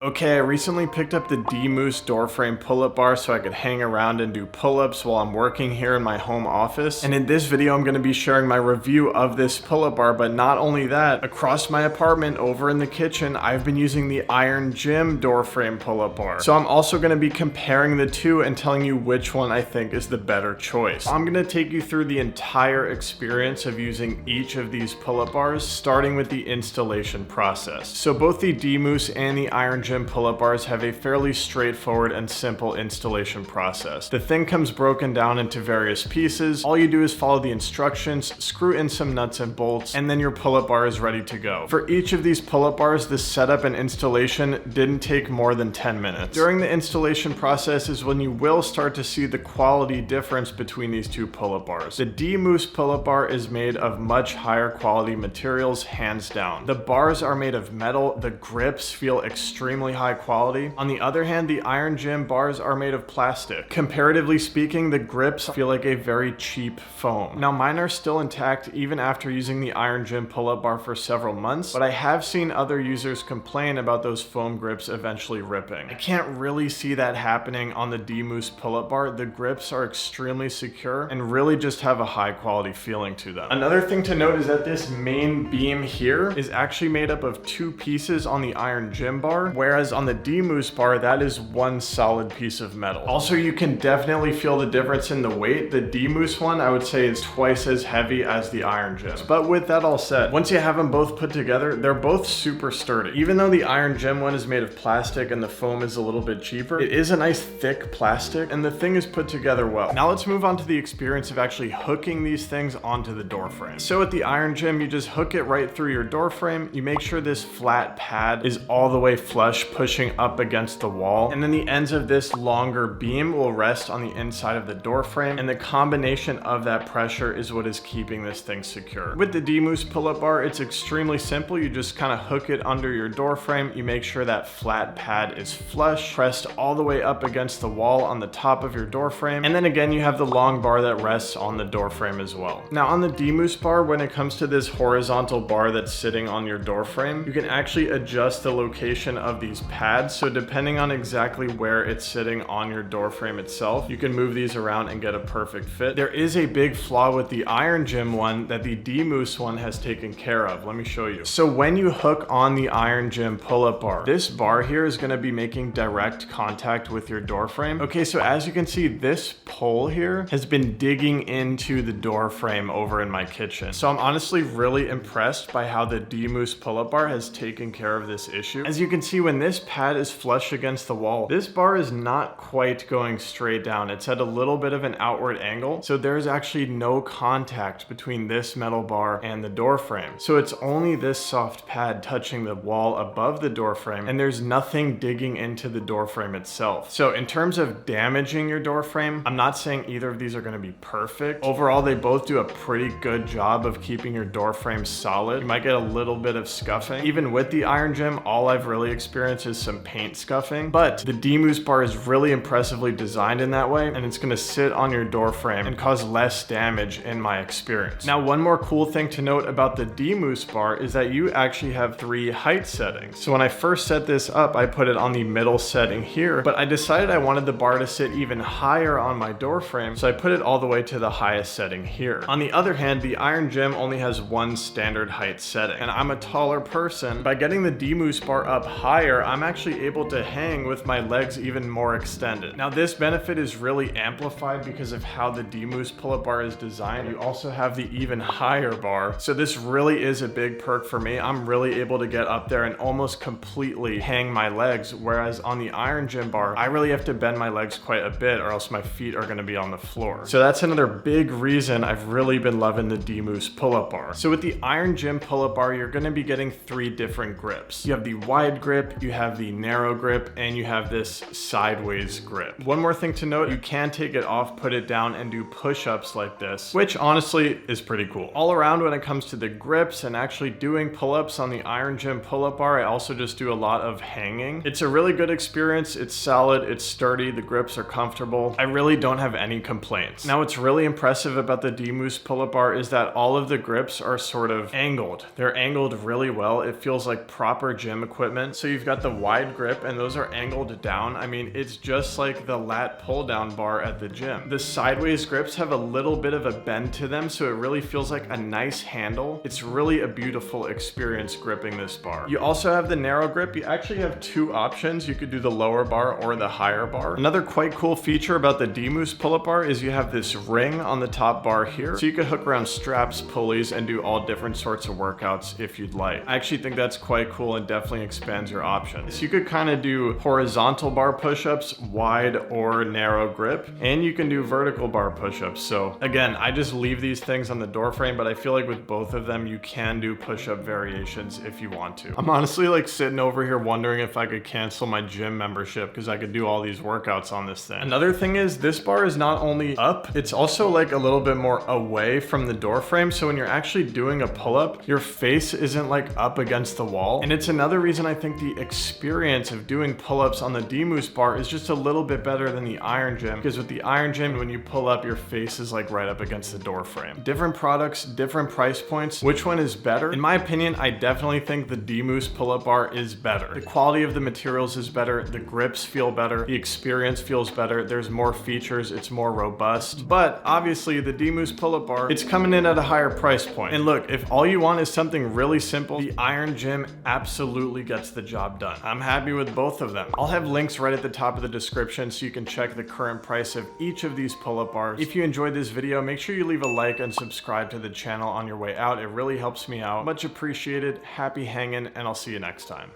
Okay, I recently picked up the DMoose door frame pull-up bar so I could hang around and do pull-ups while I'm working here in my home office. And in this video, I'm going to be sharing my review of this pull-up bar, but not only that, across my apartment over in the kitchen, I've been using the Iron Gym door frame pull-up bar. So I'm also going to be comparing the two and telling you which one I think is the better choice. I'm going to take you through the entire experience of using each of these pull-up bars, starting with the installation process. So both the DMoose and the Iron Gym pull-up bars have a fairly straightforward and simple installation process. The thing comes broken down into various pieces. All you do is follow the instructions, screw in some nuts and bolts, and then your pull-up bar is ready to go. For each of these pull-up bars, the setup and installation didn't take more than 10 minutes. During the installation process is when you will start to see the quality difference between these two pull-up bars. The DMoose pull-up bar is made of much higher quality materials, hands down. The bars are made of metal, the grips feel extremely high quality. On the other hand, the Iron Gym bars are made of plastic. Comparatively speaking, the grips feel like a very cheap foam. Now mine are still intact even after using the Iron Gym pull-up bar for several months, but I have seen other users complain about those foam grips eventually ripping. I can't really see that happening on the DMoose pull-up bar. The grips are extremely secure and really just have a high quality feeling to them. Another thing to note is that this main beam here is actually made up of two pieces on the Iron Gym bar, whereas on the DMoose bar, that is one solid piece of metal. Also, you can definitely feel the difference in the weight. The DMoose one, I would say, is twice as heavy as the Iron Gym. But with that all said, once you have them both put together, they're both super sturdy. Even though the Iron Gym one is made of plastic and the foam is a little bit cheaper, it is a nice thick plastic and the thing is put together well. Now let's move on to the experience of actually hooking these things onto the door frame. So at the Iron Gym, you just hook it right through your door frame. You make sure this flat pad is all the way flush, pushing up against the wall, and then the ends of this longer beam will rest on the inside of the door frame, and the combination of that pressure is what is keeping this thing secure. With the DMoose pull-up bar, it's extremely simple. You just kind of hook it under your door frame. You make sure that flat pad is flush, pressed all the way up against the wall on the top of your door frame, and then again you have the long bar that rests on the door frame as well. Now on the DMoose bar, when it comes to this horizontal bar that's sitting on your door frame, you can actually adjust the location of these pads. So depending on exactly where it's sitting on your door frame itself, you can move these around and get a perfect fit. There is a big flaw with the Iron Gym one that the DMoose one has taken care of. Let me show you. So when you hook on the Iron Gym pull-up bar, this bar here is going to be making direct contact with your door frame. Okay, so as you can see, this pole here has been digging into the door frame over in my kitchen. So I'm honestly really impressed by how the DMoose pull-up bar has taken care of this issue. As you can see, when this pad is flush against the wall, this bar is not quite going straight down. It's at a little bit of an outward angle, so there's actually no contact between this metal bar and the door frame. So it's only this soft pad touching the wall above the door frame, and there's nothing digging into the door frame itself. So in terms of damaging your door frame, I'm not saying either of these are going to be perfect. Overall, they both do a pretty good job of keeping your door frame solid. You might get a little bit of scuffing. Even with the Iron Gym, all I've really experienced is some paint scuffing, but the DMoose bar is really impressively designed in that way, and it's going to sit on your door frame and cause less damage in my experience. Now, one more cool thing to note about the DMoose bar is that you actually have 3 height settings. So when I first set this up, I put it on the middle setting here, but I decided I wanted the bar to sit even higher on my door frame, so I put it all the way to the highest setting here. On the other hand, the Iron Gym only has one standard height setting, and I'm a taller person. By getting the DMoose bar up higher, I'm actually able to hang with my legs even more extended. Now this benefit is really amplified because of how the DMoose pull-up bar is designed. You also have the even higher bar, so this really is a big perk for me. I'm really able to get up there and almost completely hang my legs, whereas on the Iron Gym bar, I really have to bend my legs quite a bit or else my feet are going to be on the floor. So that's another big reason I've really been loving the DMoose pull-up bar. So with the Iron Gym pull-up bar, you're going to be getting 3 different grips. You have the wide grip, you have the narrow grip, and you have this sideways grip. One more thing to note, you can take it off, put it down, and do push-ups like this, which honestly is pretty cool. All around, when it comes to the grips and actually doing pull-ups on the Iron Gym pull-up bar, I also just do a lot of hanging. It's a really good experience. It's solid, it's sturdy, the grips are comfortable. I really don't have any complaints. Now, what's really impressive about the DMoose pull-up bar is that all of the grips are sort of angled. They're angled really well. It feels like proper gym equipment. So you've got the wide grip, and those are angled down. I mean, it's just like the lat pull down bar at the gym. The sideways grips have a little bit of a bend to them, so it really feels like a nice handle. It's really a beautiful experience gripping this bar. You also have the narrow grip. You actually have two options. You could do the lower bar or the higher bar. Another quite cool feature about the DMoose pull-up bar is you have this ring on the top bar here, so you could hook around straps, pulleys, and do all different sorts of workouts if you'd like. I actually think that's quite cool and definitely expands your options. So you could kind of do horizontal bar push-ups, wide or narrow grip, and you can do vertical bar push-ups. So again, I just leave these things on the door frame, but I feel like with both of them, you can do push-up variations if you want to. I'm honestly like sitting over here wondering if I could cancel my gym membership because I could do all these workouts on this thing. Another thing is this bar is not only up, it's also like a little bit more away from the door frame. So when you're actually doing a pull-up, your face isn't like up against the wall. And it's another reason I think the experience of doing pull-ups on the DMoose bar is just a little bit better than the Iron Gym, because with the Iron Gym, when you pull up, your face is like right up against the door frame. Different products, different price points. Which one is better? In my opinion, I definitely think the DMoose pull-up bar is better. The quality of the materials is better, the grips feel better, the experience feels better, there's more features, it's more robust. But obviously the DMoose pull-up bar, it's coming in at a higher price point. And look, if all you want is something really simple, the Iron Gym absolutely gets the job done. I'm happy with both of them. I'll have links right at the top of the description so you can check the current price of each of these pull-up bars. If you enjoyed this video, make sure you leave a like and subscribe to the channel on your way out. It really helps me out. Much appreciated. Happy hanging, and I'll see you next time.